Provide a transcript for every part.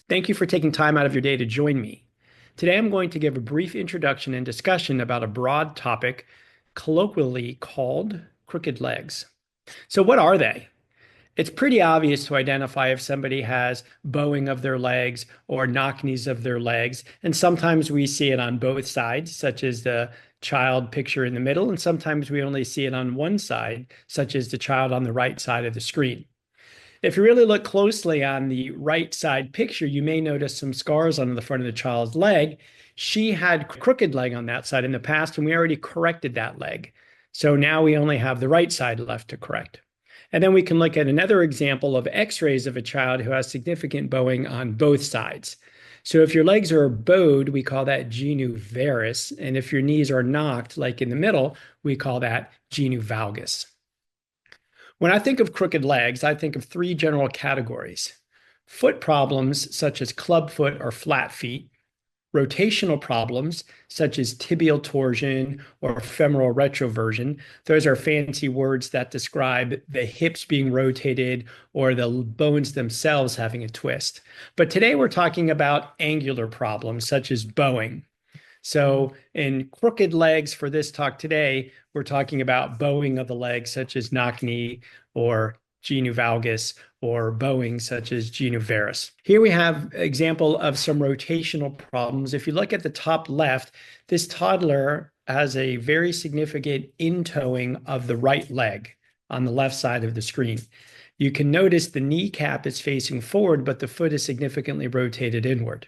Thank you for taking time out of your day to join me. Today, I'm going to give a brief introduction and discussion about a broad topic colloquially called crooked legs. So, what are they? It's pretty obvious to identify if somebody has bowing of their legs or knock knees of their legs. And sometimes we see it on both sides, such as the child picture in the middle. And sometimes we only see it on one side, such as the child on the right side of the screen. If you really look closely on the right side picture, you may notice some scars on the front of the child's leg. She had crooked leg on that side in the past, and we already corrected that leg. So now we only have the right side left to correct. And then we can look at another example of x-rays of a child who has significant bowing on both sides. So if your legs are bowed, we call that genu varus. And if your knees are knocked, like in the middle, we call that genu valgus. When I think of crooked legs, I think of three general categories: foot problems, such as club foot or flat feet; rotational problems, such as tibial torsion or femoral retroversion. Those are fancy words that describe the hips being rotated or the bones themselves having a twist. But today we're talking about angular problems, such as bowing. So in crooked legs for this talk today, we're talking about bowing of the legs, such as knock knee or genu valgus, or bowing such as genu varus. Here we have an example of some rotational problems. If you look at the top left, this toddler has a very significant in-toeing of the right leg on the left side of the screen. You can notice the kneecap is facing forward, but the foot is significantly rotated inward.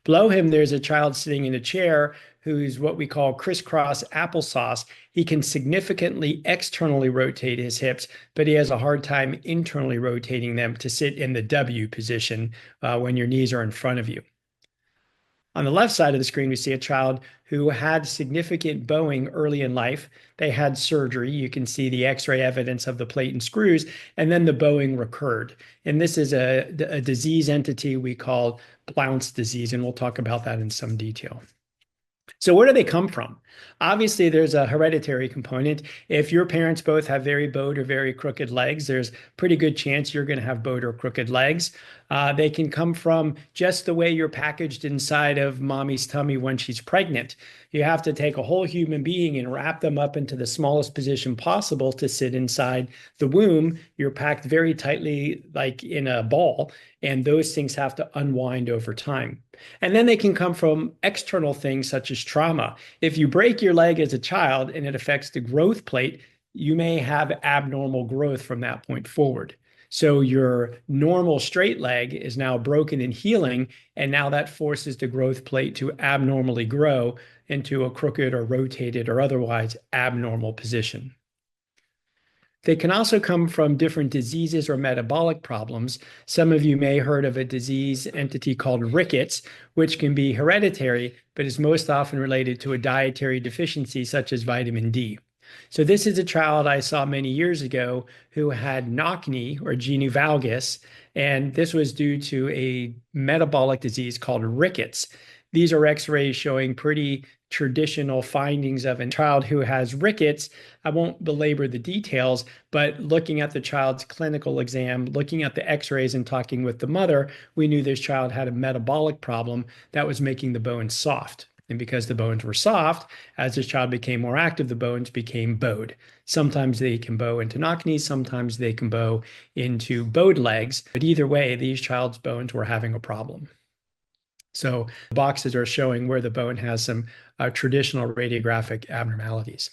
Below him, there's a child sitting in a chair who's what we call crisscross applesauce. He can significantly externally rotate his hips, but he has a hard time internally rotating them to sit in the W position when your knees are in front of you. On the left side of the screen, we see a child who had significant bowing early in life. They had surgery. You can see the x-ray evidence of the plate and screws, and then the bowing recurred. And this is a disease entity we call Blount's disease, and we'll talk about that in some detail. So where do they come from? Obviously, there's a hereditary component. If your parents both have very bowed or very crooked legs, there's a pretty good chance you're going to have bowed or crooked legs. They can come from just the way you're packaged inside of mommy's tummy when she's pregnant. You have to take a whole human being and wrap them up into the smallest position possible to sit inside the womb. You're packed very tightly, like in a ball, and those things have to unwind over time. And then they can come from external things such as trauma. If you break your leg as a child and it affects the growth plate, you may have abnormal growth from that point forward. So your normal straight leg is now broken and healing, and now that forces the growth plate to abnormally grow into a crooked or rotated or otherwise abnormal position. They can also come from different diseases or metabolic problems. Some of you may have heard of a disease entity called rickets, which can be hereditary, but is most often related to a dietary deficiency such as vitamin D. So this is a child I saw many years ago who had knock knee or genu valgus, and this was due to a metabolic disease called rickets. These are x-rays showing pretty traditional findings of a child who has rickets. I won't belabor the details, but looking at the child's clinical exam, looking at the x-rays and talking with the mother, we knew this child had a metabolic problem that was making the bones soft. And because the bones were soft, as this child became more active, the bones became bowed. Sometimes they can bow into knock knees, sometimes they can bow into bowed legs. But either way, these child's bones were having a problem. So boxes are showing where the bone has some traditional radiographic abnormalities.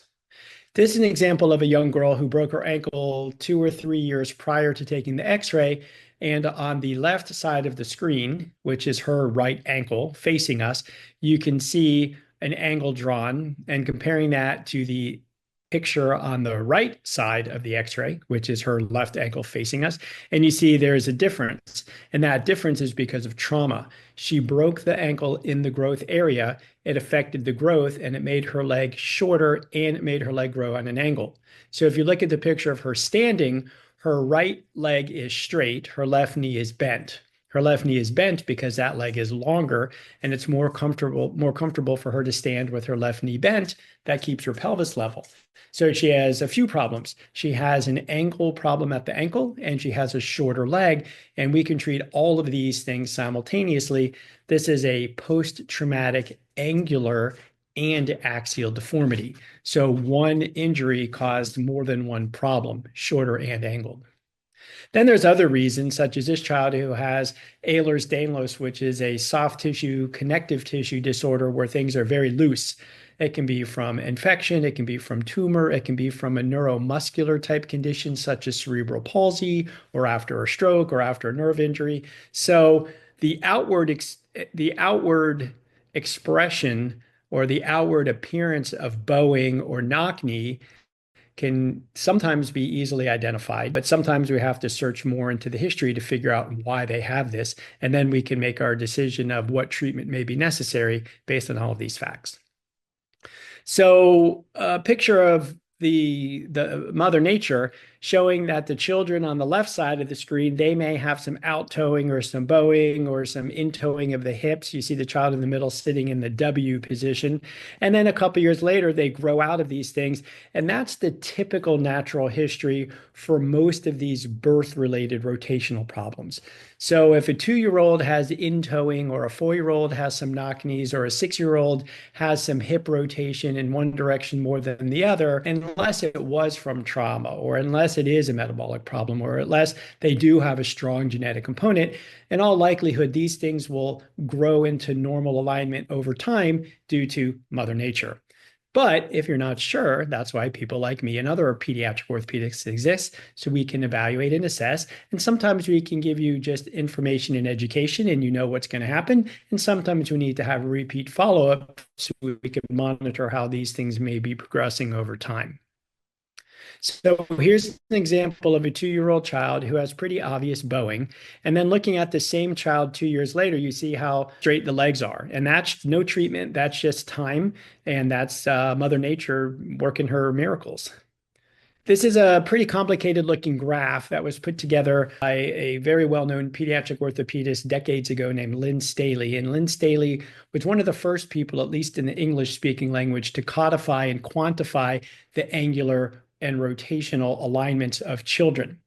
This is an example of a young girl who broke her ankle 2 or 3 years prior to taking the x-ray. And on the left side of the screen, which is her right ankle facing us, you can see an angle drawn, and comparing that to the picture on the right side of the x-ray, which is her left ankle facing us, and you see there's a difference. And that difference is because of trauma. She broke the ankle in the growth area. It affected the growth, and it made her leg shorter, and it made her leg grow on an angle. So if you look at the picture of her standing, her right leg is straight, her left knee is bent. Her left knee is bent because that leg is longer and it's more comfortable for her to stand with her left knee bent. That keeps her pelvis level. So she has a few problems. She has an ankle problem at the ankle and she has a shorter leg, and we can treat all of these things simultaneously. This is a post-traumatic angular and axial deformity. So one injury caused more than one problem, shorter and angled. Then there's other reasons, such as this child who has Ehlers-Danlos, which is a soft tissue, connective tissue disorder where things are very loose. It can be from infection, it can be from tumor, it can be from a neuromuscular type condition such as cerebral palsy, or after a stroke, or after a nerve injury. So the outward expression or the outward appearance of bowing or knock knee can sometimes be easily identified, but sometimes we have to search more into the history to figure out why they have this. And then we can make our decision of what treatment may be necessary based on all of these facts. So a picture of the Mother Nature showing that the children on the left side of the screen, they may have some out-toeing or some bowing or some in-toeing of the hips. You see the child in the middle sitting in the W position. And then a couple years later, they grow out of these things. And that's the typical natural history for most of these birth-related rotational problems. So if a 2-year-old has in-toeing, or a 4-year-old has some knock knees, or a 6-year-old has some hip rotation in one direction more than the other, unless it was from trauma, or unless it is a metabolic problem, or unless they do have a strong genetic component, in all likelihood, these things will grow into normal alignment over time due to Mother Nature. But if you're not sure, that's why people like me and other pediatric orthopedics exist, so we can evaluate and assess. And sometimes we can give you just information and education and you know what's going to happen. And sometimes we need to have a repeat follow-up so we can monitor how these things may be progressing over time. So here's an example of a 2-year-old child who has pretty obvious bowing. And then looking at the same child 2 years later, you see how straight the legs are. And that's no treatment. That's just time. And that's Mother Nature working her miracles. This is a pretty complicated looking graph that was put together by a very well-known pediatric orthopedist decades ago named Lynn Staley. And Lynn Staley was one of the first people, at least in the English-speaking language, to codify and quantify the angular and rotational alignments of children.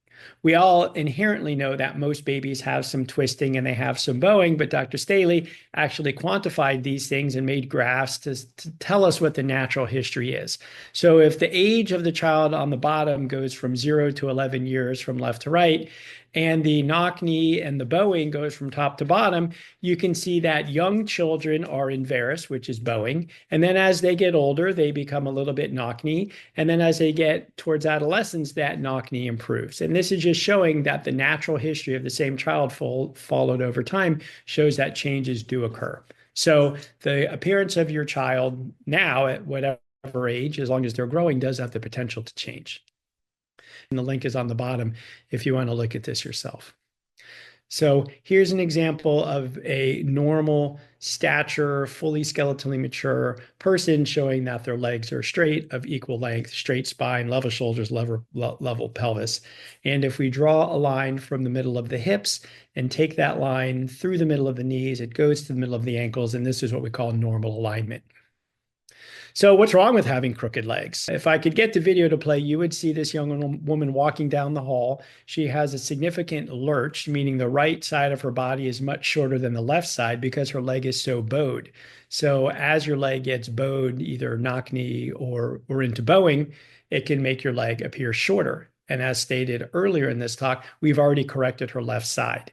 We all inherently know that most babies have some twisting and they have some bowing, but Dr. Staley actually quantified these things and made graphs to tell us what the natural history is. So if the age of the child on the bottom goes from 0 to 11 years from left to right, and the knock knee and the bowing goes from top to bottom, you can see that young children are in varus, which is bowing. And then as they get older, they become a little bit knock knee. And then as they get towards adolescence, that knock knee improves. And this is just showing that the natural history of the same child followed over time shows that changes do occur. So the appearance of your child now at whatever age, as long as they're growing, does have the potential to change. And the link is on the bottom if you want to look at this yourself. So here's an example of a normal stature, fully skeletally mature person showing that their legs are straight, of equal length, straight spine, level shoulders, level pelvis. And if we draw a line from the middle of the hips and take that line through the middle of the knees, it goes to the middle of the ankles, and this is what we call normal alignment. So what's wrong with having crooked legs? If I could get the video to play, you would see this young woman walking down the hall. She has a significant lurch, meaning the right side of her body is much shorter than the left side because her leg is so bowed. So as your leg gets bowed, either knock knee or into bowing, it can make your leg appear shorter. And as stated earlier in this talk, we've already corrected her left side.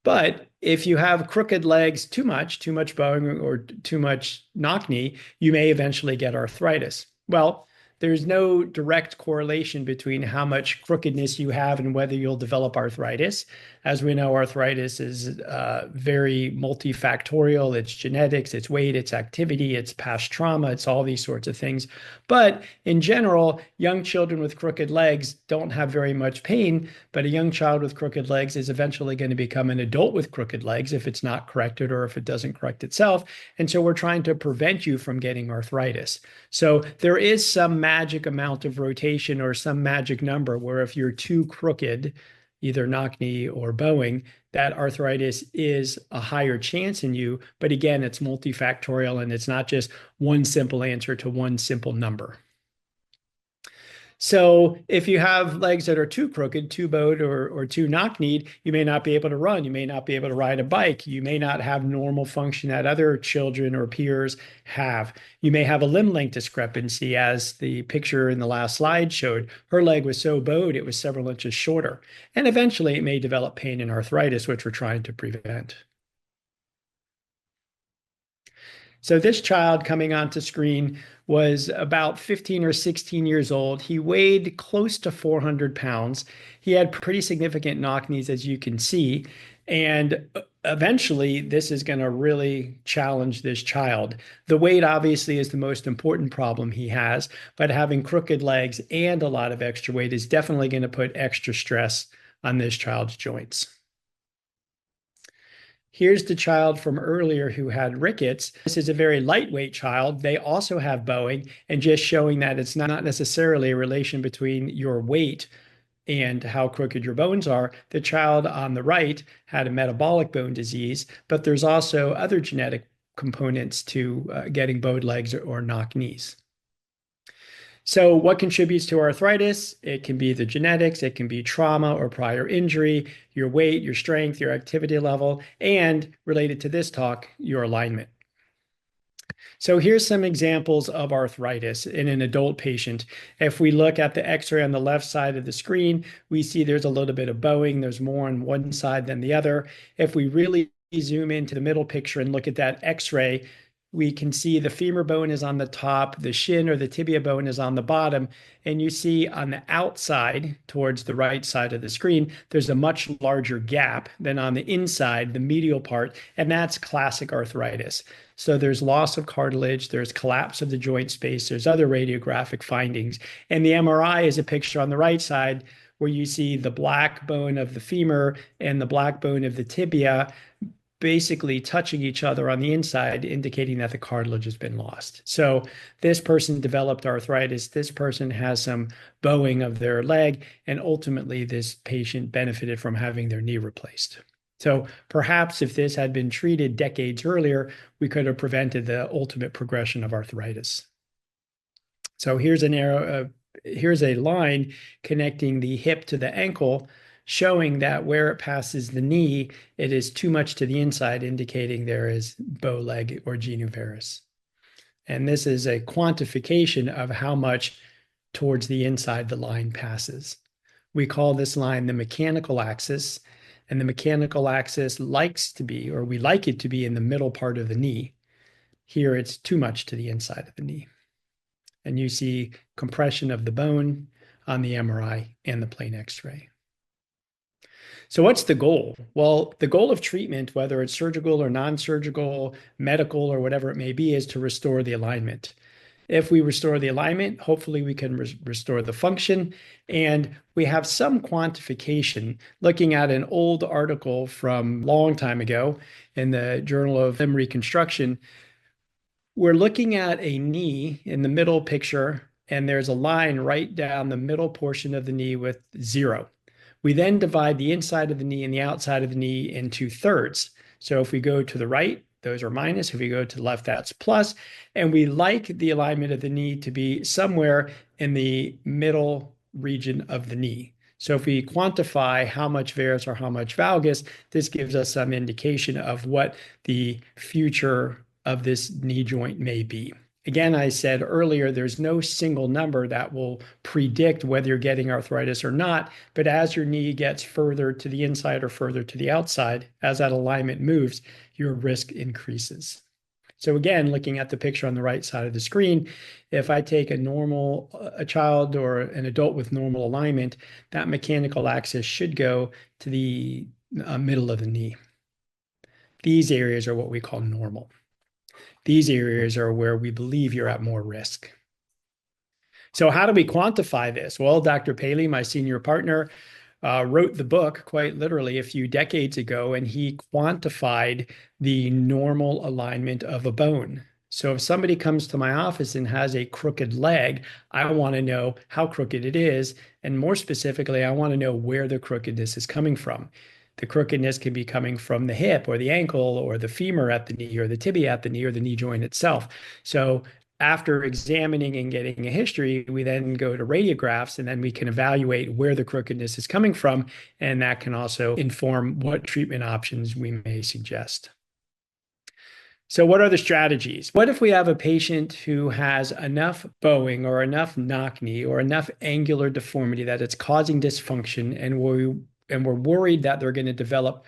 But if you have crooked legs too much bowing or too much knock knee, you may eventually get arthritis. Well, there's no direct correlation between how much crookedness you have and whether you'll develop arthritis. As we know, arthritis is very multifactorial. It's genetics, it's weight, it's activity, it's past trauma, it's all these sorts of things. But in general, young children with crooked legs don't have very much pain, but a young child with crooked legs is eventually going to become an adult with crooked legs if it's not corrected or if it doesn't correct itself. And so we're trying to prevent you from getting arthritis. So there is some magic amount of rotation or some magic number where if you're too crooked, either knock knee or bowing, that arthritis is a higher chance in you. But again, it's multifactorial and it's not just one simple answer to one simple number. So if you have legs that are too crooked, too bowed, or too knock-kneed, you may not be able to run. You may not be able to ride a bike. You may not have normal function that other children or peers have. You may have a limb length discrepancy, as the picture in the last slide showed. Her leg was so bowed, it was several inches shorter. And eventually it may develop pain and arthritis, which we're trying to prevent. So this child coming onto screen was about 15 or 16 years old. He weighed close to 400 pounds. He had pretty significant knock knees, as you can see. And eventually, this is going to really challenge this child. The weight obviously is the most important problem he has, but having crooked legs and a lot of extra weight is definitely going to put extra stress on this child's joints. Here's the child from earlier who had rickets. This is a very lightweight child. They also have bowing, and just showing that it's not necessarily a relation between your weight and how crooked your bones are. The child on the right had a metabolic bone disease, but there's also other genetic components to getting bowed legs or knock knees. So what contributes to arthritis? It can be the genetics, it can be trauma or prior injury, your weight, your strength, your activity level, and related to this talk, your alignment. So here's some examples of arthritis in an adult patient. If we look at the x-ray on the left side of the screen, we see there's a little bit of bowing. There's more on one side than the other. If we really zoom into the middle picture and look at that x-ray, we can see the femur bone is on the top, the shin or the tibia bone is on the bottom, and you see on the outside, towards the right side of the screen, there's a much larger gap than on the inside, the medial part, and that's classic arthritis. So there's loss of cartilage, there's collapse of the joint space, there's other radiographic findings, and the MRI is a picture on the right side where you see the black bone of the femur and the black bone of the tibia basically touching each other on the inside, indicating that the cartilage has been lost. So this person developed arthritis. This person has some bowing of their leg, and ultimately this patient benefited from having their knee replaced. So perhaps if this had been treated decades earlier, we could have prevented the ultimate progression of arthritis. So here's an arrow, here's a line connecting the hip to the ankle, showing that where it passes the knee, it is too much to the inside, indicating there is bow leg or genu varus. And this is a quantification of how much towards the inside the line passes. We call this line the mechanical axis, and the mechanical axis likes to be, or we like it to be, in the middle part of the knee. Here it's too much to the inside of the knee. And you see compression of the bone on the MRI and the plain X-ray. So what's the goal? Well, the goal of treatment, whether it's surgical or non-surgical, medical, or whatever it may be, is to restore the alignment. If we restore the alignment, hopefully we can restore the function. And we have some quantification looking at an old article from a long time ago in the Journal of Limb Reconstruction. We're looking at a knee in the middle picture, and there's a line right down the middle portion of the knee with 0. We then divide the inside of the knee and the outside of the knee into thirds. So if we go to the right, those are minus. If we go to the left, that's plus. And we like the alignment of the knee to be somewhere in the middle region of the knee. So if we quantify how much varus or how much valgus, this gives us some indication of what the future of this knee joint may be. Again, I said earlier, there's no single number that will predict whether you're getting arthritis or not, but as your knee gets further to the inside or further to the outside, as that alignment moves, your risk increases. So again, looking at the picture on the right side of the screen, if I take a child or an adult with normal alignment, that mechanical axis should go to the middle of the knee. These areas are what we call normal. These areas are where we believe you're at more risk. So how do we quantify this? Well, Dr. Paley, my senior partner, wrote the book quite literally a few decades ago, and he quantified the normal alignment of a bone. So if somebody comes to my office and has a crooked leg, I want to know how crooked it is. And more specifically, I want to know where the crookedness is coming from. The crookedness can be coming from the hip or the ankle or the femur at the knee or the tibia at the knee or the knee joint itself. So after examining and getting a history, we then go to radiographs, and then we can evaluate where the crookedness is coming from. And that can also inform what treatment options we may suggest. So what are the strategies? What if we have a patient who has enough bowing or enough knock knee or enough angular deformity that it's causing dysfunction, and we're worried that they're going to develop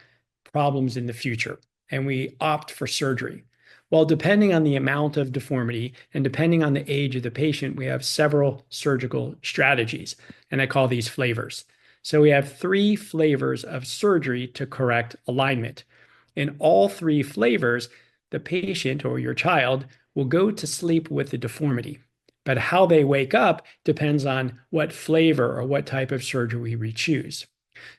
problems in the future, and we opt for surgery? Well, depending on the amount of deformity and depending on the age of the patient, we have several surgical strategies, and I call these flavors. So we have 3 flavors of surgery to correct alignment. In all 3 flavors, the patient or your child will go to sleep with the deformity, but how they wake up depends on what flavor or what type of surgery we choose.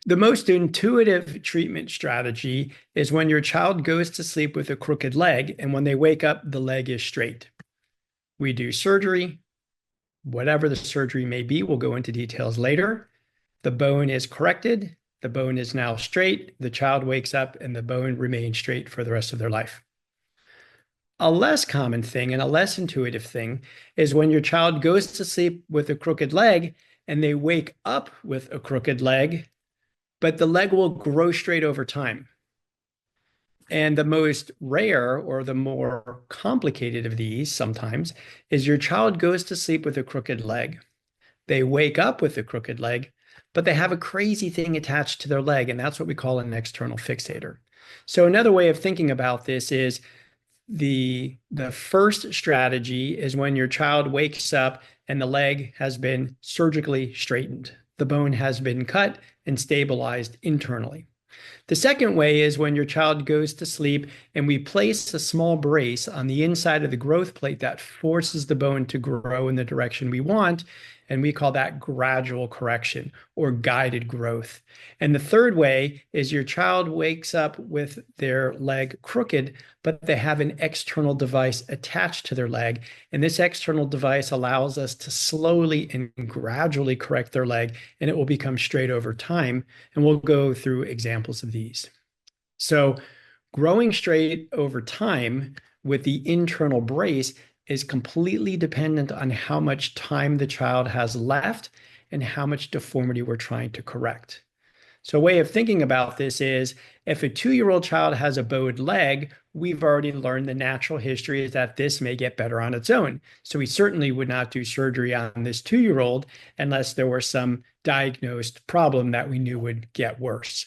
The most intuitive treatment strategy is when your child goes to sleep with a crooked leg, and when they wake up, the leg is straight. We do surgery, whatever the surgery may be, we'll go into details later. The bone is corrected, the bone is now straight, the child wakes up, and the bone remains straight for the rest of their life. A less common thing and a less intuitive thing is when your child goes to sleep with a crooked leg and they wake up with a crooked leg, but the leg will grow straight over time. And the most rare or the more complicated of these sometimes is your child goes to sleep with a crooked leg. They wake up with a crooked leg, but they have a crazy thing attached to their leg, and that's what we call an external fixator. So another way of thinking about this is the first strategy is when your child wakes up and the leg has been surgically straightened. The bone has been cut and stabilized internally. The second way is when your child goes to sleep and we place a small brace on the inside of the growth plate that forces the bone to grow in the direction we want, and we call that gradual correction or guided growth. And the third way is your child wakes up with their leg crooked, but they have an external device attached to their leg. And this external device allows us to slowly and gradually correct their leg, and it will become straight over time. And we'll go through examples of these. So growing straight over time with the internal brace is completely dependent on how much time the child has left and how much deformity we're trying to correct. So a way of thinking about this is if a 2-year-old child has a bowed leg, we've already learned the natural history is that this may get better on its own. So we certainly would not do surgery on this 2-year-old unless there were some diagnosed problem that we knew would get worse.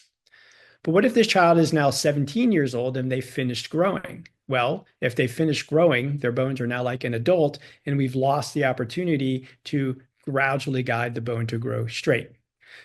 But what if this child is now 17 years old and they finished growing? Well, if they finish growing, their bones are now like an adult, and we've lost the opportunity to gradually guide the bone to grow straight.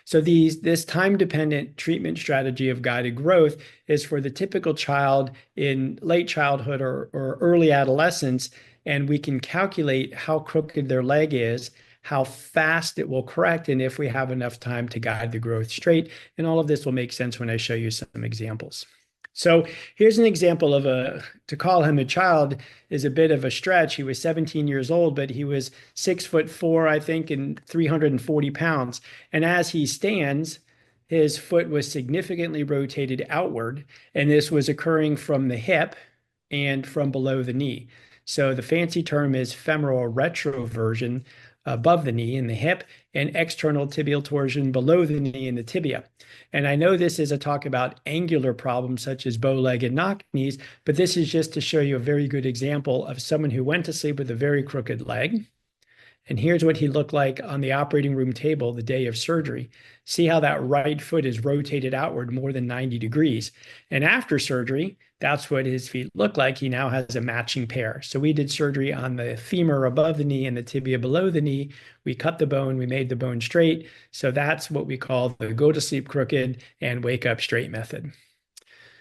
So this time-dependent treatment strategy of guided growth is for the typical child in late childhood or early adolescence, and we can calculate how crooked their leg is, how fast it will correct, and if we have enough time to guide the growth straight. And all of this will make sense when I show you some examples. So here's an example of to call him a child is a bit of a stretch. He was 17 years old, but he was 6'4", I think, and 340 pounds. And as he stands, his foot was significantly rotated outward, and this was occurring from the hip and from below the knee. So the fancy term is femoral retroversion above the knee in the hip, and external tibial torsion below the knee in the tibia. And I know this is a talk about angular problems such as bow leg and knock knees, but this is just to show you a very good example of someone who went to sleep with a very crooked leg. And here's what he looked like on the operating room table the day of surgery. See how that right foot is rotated outward more than 90 degrees. And after surgery, that's what his feet look like. He now has a matching pair. So we did surgery on the femur above the knee and the tibia below the knee. We cut the bone, we made the bone straight. So that's what we call the go to sleep crooked and wake up straight method.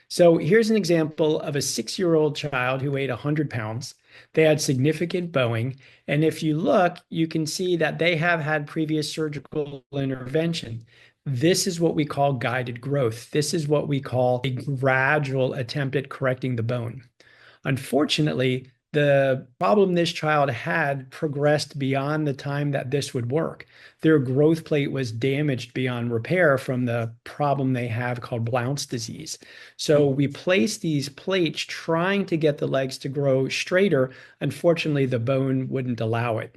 So here's an example of a 6-year-old child who weighed 100 pounds. They had significant bowing. And if you look, you can see that they have had previous surgical intervention. This is what we call guided growth. This is what we call a gradual attempt at correcting the bone. Unfortunately, the problem this child had progressed beyond the time that this would work. Their growth plate was damaged beyond repair from the problem they have called Blount's disease. So we placed these plates trying to get the legs to grow straighter. Unfortunately, the bone wouldn't allow it.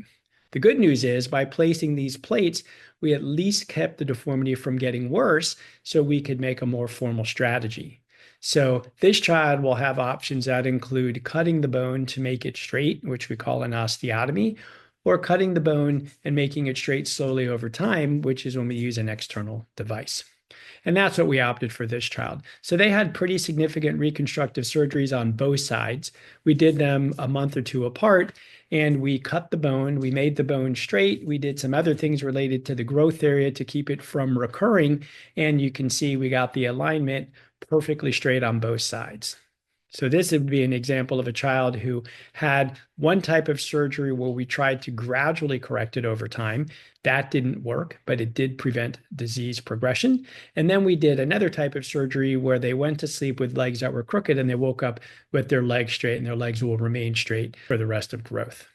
The good news is by placing these plates, we at least kept the deformity from getting worse so we could make a more formal strategy. So this child will have options that include cutting the bone to make it straight, which we call an osteotomy, or cutting the bone and making it straight slowly over time, which is when we use an external device. And that's what we opted for this child. So they had pretty significant reconstructive surgeries on both sides. We did them a month or two apart, and we cut the bone. We made the bone straight. We did some other things related to the growth area to keep it from recurring. And you can see we got the alignment perfectly straight on both sides. So this would be an example of a child who had one type of surgery where we tried to gradually correct it over time. That didn't work, but it did prevent disease progression. And then we did another type of surgery where they went to sleep with legs that were crooked and they woke up with their legs straight, and their legs will remain straight for the rest of growth.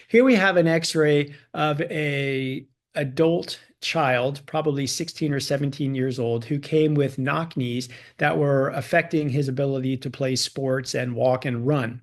Here we have an X-ray of an adult child, probably 16 or 17 years old, who came with knock knees that were affecting his ability to play sports and walk and run.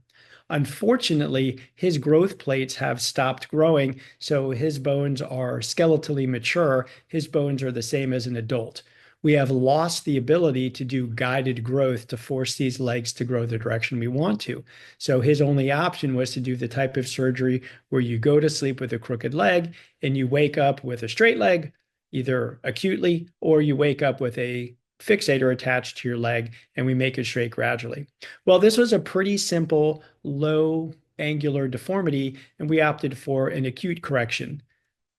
Unfortunately, his growth plates have stopped growing, so his bones are skeletally mature. His bones are the same as an adult. We have lost the ability to do guided growth to force these legs to grow the direction we want to. So his only option was to do the type of surgery where you go to sleep with a crooked leg and you wake up with a straight leg, either acutely, or you wake up with a fixator attached to your leg and we make it straight gradually. Well, this was a pretty simple low angular deformity, and we opted for an acute correction.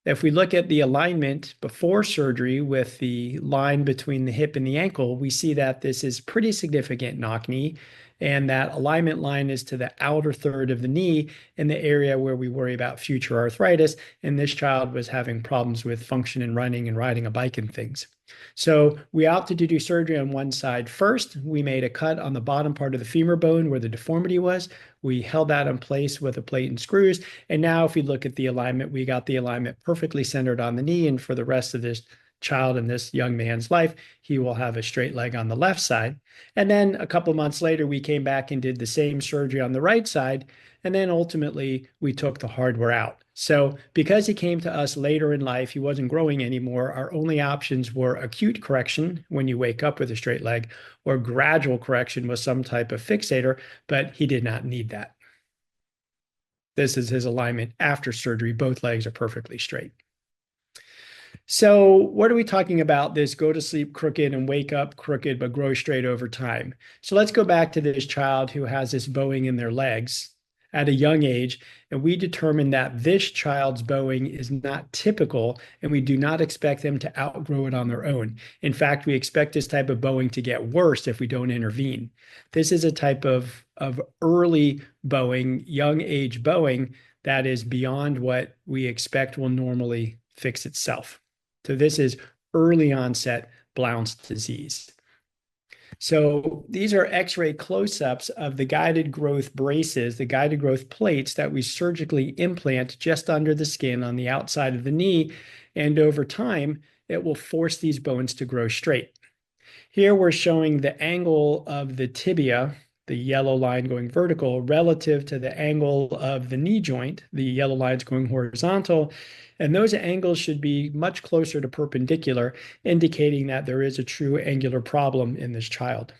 If we look at the alignment before surgery with the line between the hip and the ankle, we see that this is pretty significant knock knee, and that alignment line is to the outer third of the knee in the area where we worry about future arthritis. And this child was having problems with function and running and riding a bike and things. So we opted to do surgery on one side first. We made a cut on the bottom part of the femur bone where the deformity was. We held that in place with a plate and screws. And now if we look at the alignment, we got the alignment perfectly centered on the knee. And for the rest of this child and this young man's life, he will have a straight leg on the left side. And then a couple months later, we came back and did the same surgery on the right side. And then ultimately, we took the hardware out. So because he came to us later in life, he wasn't growing anymore. Our only options were acute correction when you wake up with a straight leg, or gradual correction with some type of fixator, but he did not need that. This is his alignment after surgery. Both legs are perfectly straight. So what are we talking about? This go to sleep crooked and wake up crooked, but grow straight over time. So let's go back to this child who has this bowing in their legs at a young age, and we determined that this child's bowing is not typical, and we do not expect them to outgrow it on their own. In fact, we expect this type of bowing to get worse if we don't intervene. This is a type of early bowing, young age bowing, that is beyond what we expect will normally fix itself. So this is early onset Blount's disease. So these are X-ray close-ups of the guided growth braces, the guided growth plates that we surgically implant just under the skin on the outside of the knee. And over time, it will force these bones to grow straight. Here we're showing the angle of the tibia, the yellow line going vertical, relative to the angle of the knee joint, the yellow lines going horizontal. And those angles should be much closer to perpendicular, indicating that there is a true angular problem in this child.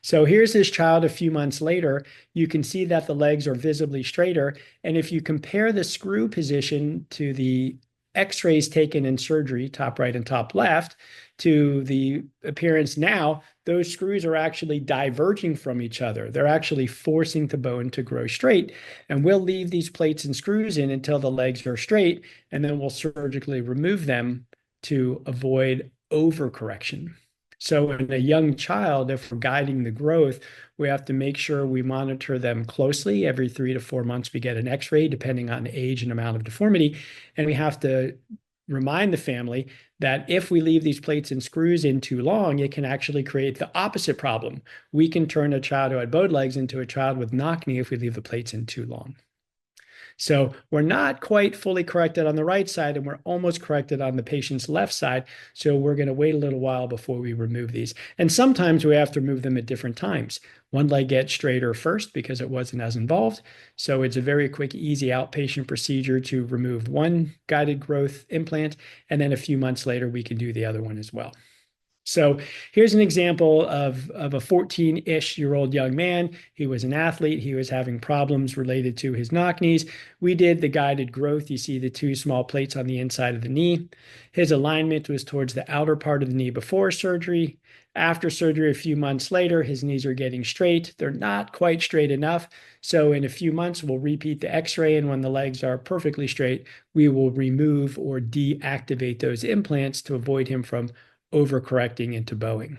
So here's this child a few months later. You can see that the legs are visibly straighter. And if you compare the screw position to the X-rays taken in surgery, top right and top left, to the appearance now, those screws are actually diverging from each other. They're actually forcing the bone to grow straight. And we'll leave these plates and screws in until the legs are straight, and then we'll surgically remove them to avoid overcorrection. So in a young child, if we're guiding the growth, we have to make sure we monitor them closely. Every 3 to 4 months, we get an X-ray, depending on age and amount of deformity. And we have to remind the family that if we leave these plates and screws in too long, it can actually create the opposite problem. We can turn a child who had bowed legs into a child with knock knee if we leave the plates in too long. So we're not quite fully corrected on the right side, and we're almost corrected on the patient's left side. So we're going to wait a little while before we remove these. And sometimes we have to remove them at different times. One leg gets straighter first because it wasn't as involved. So it's a very quick, easy outpatient procedure to remove one guided growth implant. And then a few months later, we can do the other one as well. So here's an example of a 14-ish-year-old young man. He was an athlete. He was having problems related to his knock knees. We did the guided growth. You see the two small plates on the inside of the knee. His alignment was towards the outer part of the knee before surgery. After surgery, a few months later, his knees are getting straight. They're not quite straight enough. So in a few months, we'll repeat the x-ray, and when the legs are perfectly straight, we will remove or deactivate those implants to avoid him from overcorrecting into bowing.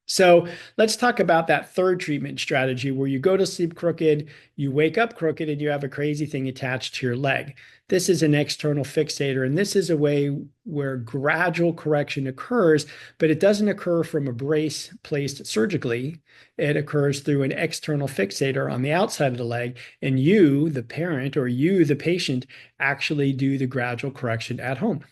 So let's talk about that third treatment strategy where you go to sleep crooked, you wake up crooked, and you have a crazy thing attached to your leg. This is an external fixator, and this is a way where gradual correction occurs, but it doesn't occur from a brace placed surgically. It occurs through an external fixator on the outside of the leg, and you, the parent, or you, the patient, actually do the gradual correction at home.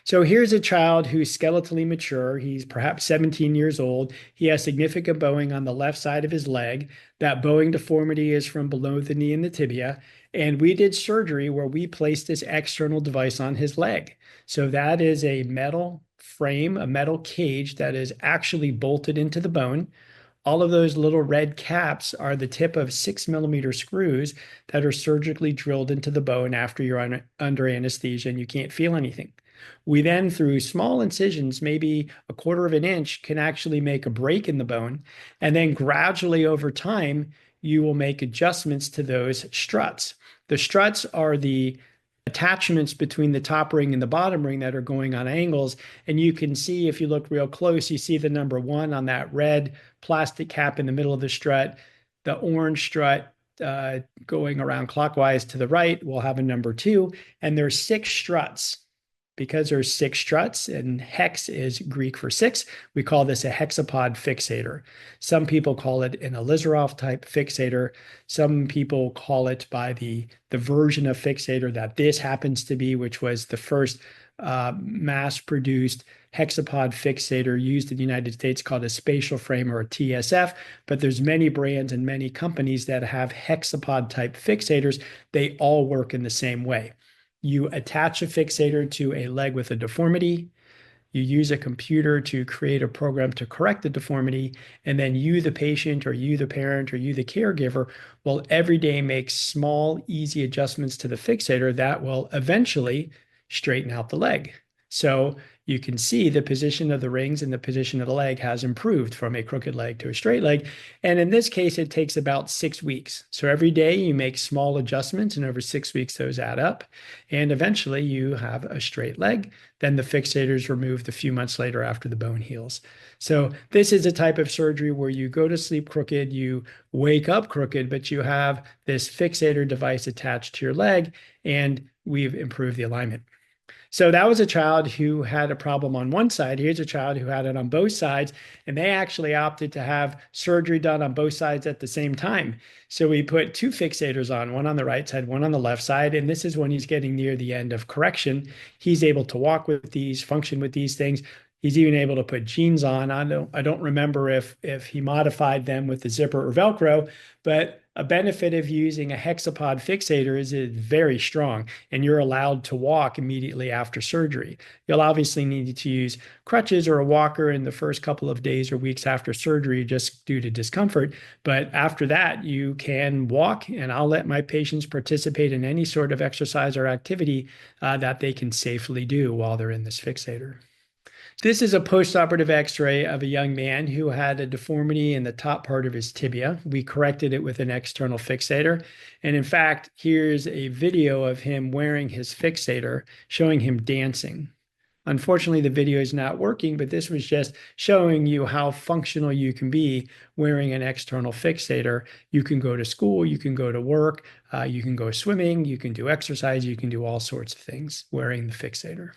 So here's a child who's skeletally mature. He's perhaps 17 years old. He has significant bowing on the left side of his leg. That bowing deformity is from below the knee and the tibia. And we did surgery where we placed this external device on his leg. So that is a metal frame, a metal cage that is actually bolted into the bone. All of those little red caps are the tip of 6mm screws that are surgically drilled into the bone after you're under anesthesia and you can't feel anything. We then, through small incisions, maybe a quarter of an inch, can actually make a break in the bone. And then gradually over time, you will make adjustments to those struts. The struts are the attachments between the top ring and the bottom ring that are going on angles. And you can see, if you look real close, you see the number 1 on that red plastic cap in the middle of the strut. The orange strut going around clockwise to the right will have a number 2. And there's 6 struts. Because there's 6 struts, and hex is Greek for 6, we call this a hexapod fixator. Some people call it an Alizarov type fixator. Some people call it by the version of fixator that this happens to be, which was the first mass-produced hexapod fixator used in the United States, called a spatial frame, or a TSF. But there's many brands and many companies that have hexapod type fixators. They all work in the same way. You attach a fixator to a leg with a deformity. You use a computer to create a program to correct the deformity. And then you, the patient, or you, the parent, or you, the caregiver, will every day make small, easy adjustments to the fixator that will eventually straighten out the leg. So you can see the position of the rings and the position of the leg has improved from a crooked leg to a straight leg. And in this case, it takes about 6 weeks. So every day you make small adjustments, and over 6 weeks, those add up. And eventually you have a straight leg. Then the fixator is removed a few months later after the bone heals. So this is a type of surgery where you go to sleep crooked, you wake up crooked, but you have this fixator device attached to your leg, and we've improved the alignment. So that was a child who had a problem on one side. Here's a child who had it on both sides, and they actually opted to have surgery done on both sides at the same time. So we put 2 fixators on, one on the right side, one on the left side, and this is when he's getting near the end of correction. He's able to walk with these, function with these things. He's even able to put jeans on. I don't remember if he modified them with the zipper or Velcro, but a benefit of using a hexapod fixator is it's very strong, and you're allowed to walk immediately after surgery. You'll obviously need to use crutches or a walker in the first couple of days or weeks after surgery just due to discomfort. But after that, you can walk, and I'll let my patients participate in any sort of exercise or activity that they can safely do while they're in this fixator. This is a postoperative x-ray of a young man who had a deformity in the top part of his tibia. We corrected it with an external fixator. And in fact, here's a video of him wearing his fixator, showing him dancing. Unfortunately, the video is not working, but this was just showing you how functional you can be wearing an external fixator. You can go to school, you can go to work, you can go swimming, you can do exercise, you can do all sorts of things wearing the fixator.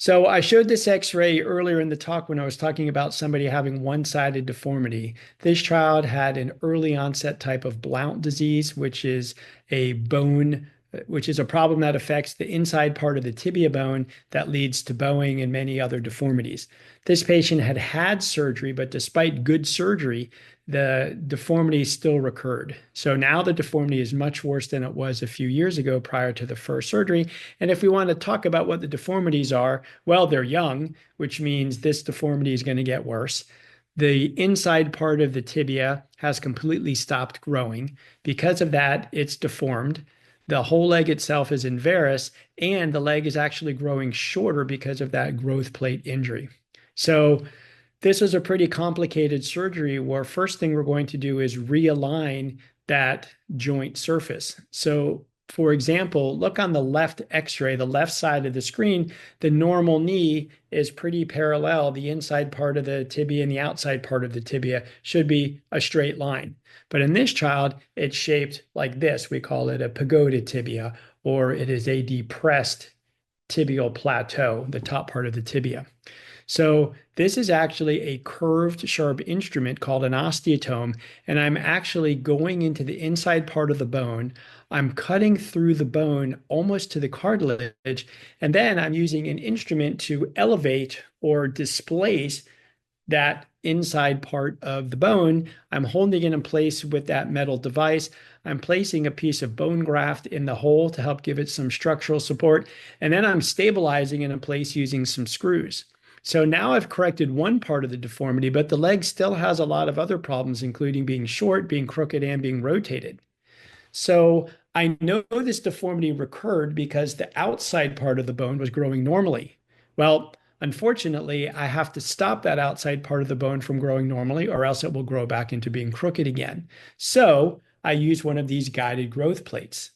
So I showed this X-ray earlier in the talk when I was talking about somebody having one-sided deformity. This child had an early onset type of Blount disease, which is a bone, which is a problem that affects the inside part of the tibia bone that leads to bowing and many other deformities. This patient had had surgery, but despite good surgery, the deformity still recurred. So now the deformity is much worse than it was a few years ago prior to the first surgery. And if we want to talk about what the deformities are, well, they're young, which means this deformity is going to get worse. The inside part of the tibia has completely stopped growing. Because of that, it's deformed. The whole leg itself is invarus, and the leg is actually growing shorter because of that growth plate injury. So this is a pretty complicated surgery where first thing we're going to do is realign that joint surface. So for example, look on the left X-ray, the left side of the screen, the normal knee is pretty parallel. The inside part of the tibia and the outside part of the tibia should be a straight line. But in this child, it's shaped like this. We call it a pagoda tibia, or it is a depressed tibial plateau, the top part of the tibia. So this is actually a curved, sharp instrument called an osteotome, and I'm actually going into the inside part of the bone. I'm cutting through the bone almost to the cartilage, and then I'm using an instrument to elevate or displace that inside part of the bone. I'm holding it in place with that metal device. I'm placing a piece of bone graft in the hole to help give it some structural support, and then I'm stabilizing it in place using some screws. So now I've corrected one part of the deformity, but the leg still has a lot of other problems, including being short, being crooked, and being rotated. So I know this deformity recurred because the outside part of the bone was growing normally. Well, unfortunately, I have to stop that outside part of the bone from growing normally, or else it will grow back into being crooked again. So I use one of these guided growth plates.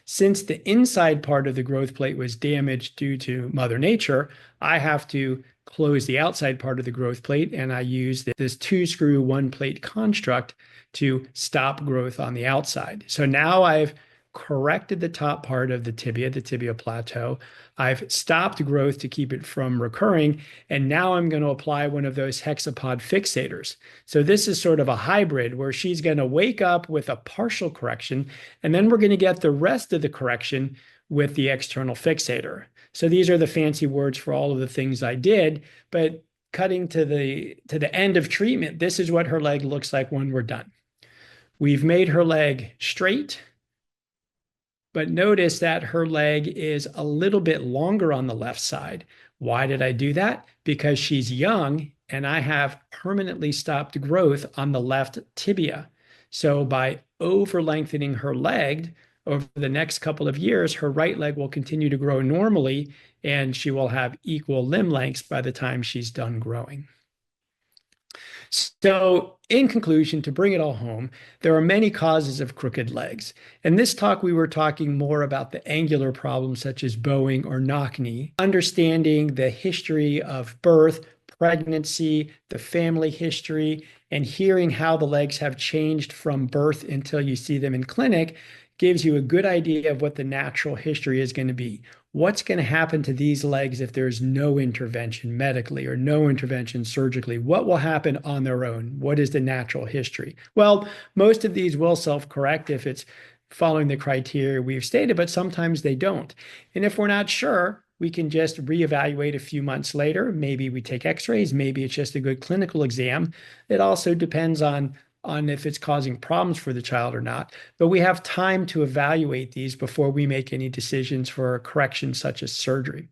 Since the inside part of the growth plate was damaged due to Mother Nature, I have to close the outside part of the growth plate, and I use this 2-screw 1-plate construct to stop growth on the outside. So now I've corrected the top part of the tibial plateau. I've stopped growth to keep it from recurring, and now I'm going to apply one of those hexapod fixators. So this is sort of a hybrid where she's going to wake up with a partial correction, and then we're going to get the rest of the correction with the external fixator. So these are the fancy words for all of the things I did, but cutting to the end of treatment, this is what her leg looks like when we're done. We've made her leg straight, but notice that her leg is a little bit longer on the left side. Why did I do that? Because she's young and I have permanently stopped growth on the left tibia. So by over lengthening her leg over the next couple of years, her right leg will continue to grow normally and she will have equal limb lengths by the time she's done growing. So in conclusion, to bring it all home, there are many causes of crooked legs. In this talk, we were talking more about the angular problems such as bowing or knock knee, understanding the history of birth, pregnancy, the family history, and hearing how the legs have changed from birth until you see them in clinic gives you a good idea of what the natural history is going to be. What's going to happen to these legs if there's no intervention medically or no intervention surgically? What will happen on their own? What is the natural history? Well, most of these will self-correct if it's following the criteria we've stated, but sometimes they don't. And if we're not sure, we can just reevaluate a few months later. Maybe we take x-rays, maybe it's just a good clinical exam. It also depends on if it's causing problems for the child or not. But we have time to evaluate these before we make any decisions for a correction such as surgery.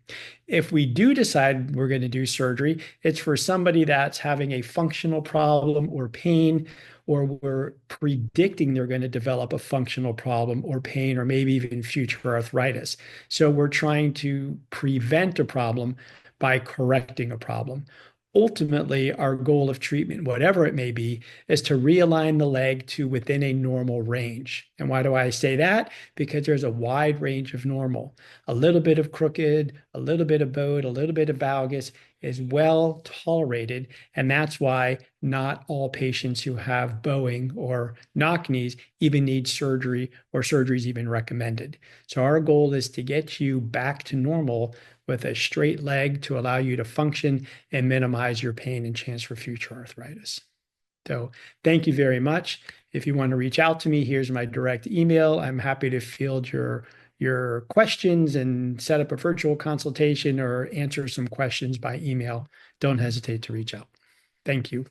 If we do decide we're going to do surgery, it's for somebody that's having a functional problem or pain, or we're predicting they're going to develop a functional problem or pain, or maybe even future arthritis. So we're trying to prevent a problem by correcting a problem. Ultimately, our goal of treatment, whatever it may be, is to realign the leg to within a normal range. And why do I say that? Because there's a wide range of normal. A little bit of crooked, a little bit of bowed, a little bit of valgus is well tolerated. And that's why not all patients who have bowing or knock knees even need surgery, or surgery is even recommended. So our goal is to get you back to normal with a straight leg to allow you to function and minimize your pain and chance for future arthritis. So thank you very much. If you want to reach out to me, here's my direct email. I'm happy to field your questions and set up a virtual consultation or answer some questions by email. Don't hesitate to reach out. Thank you.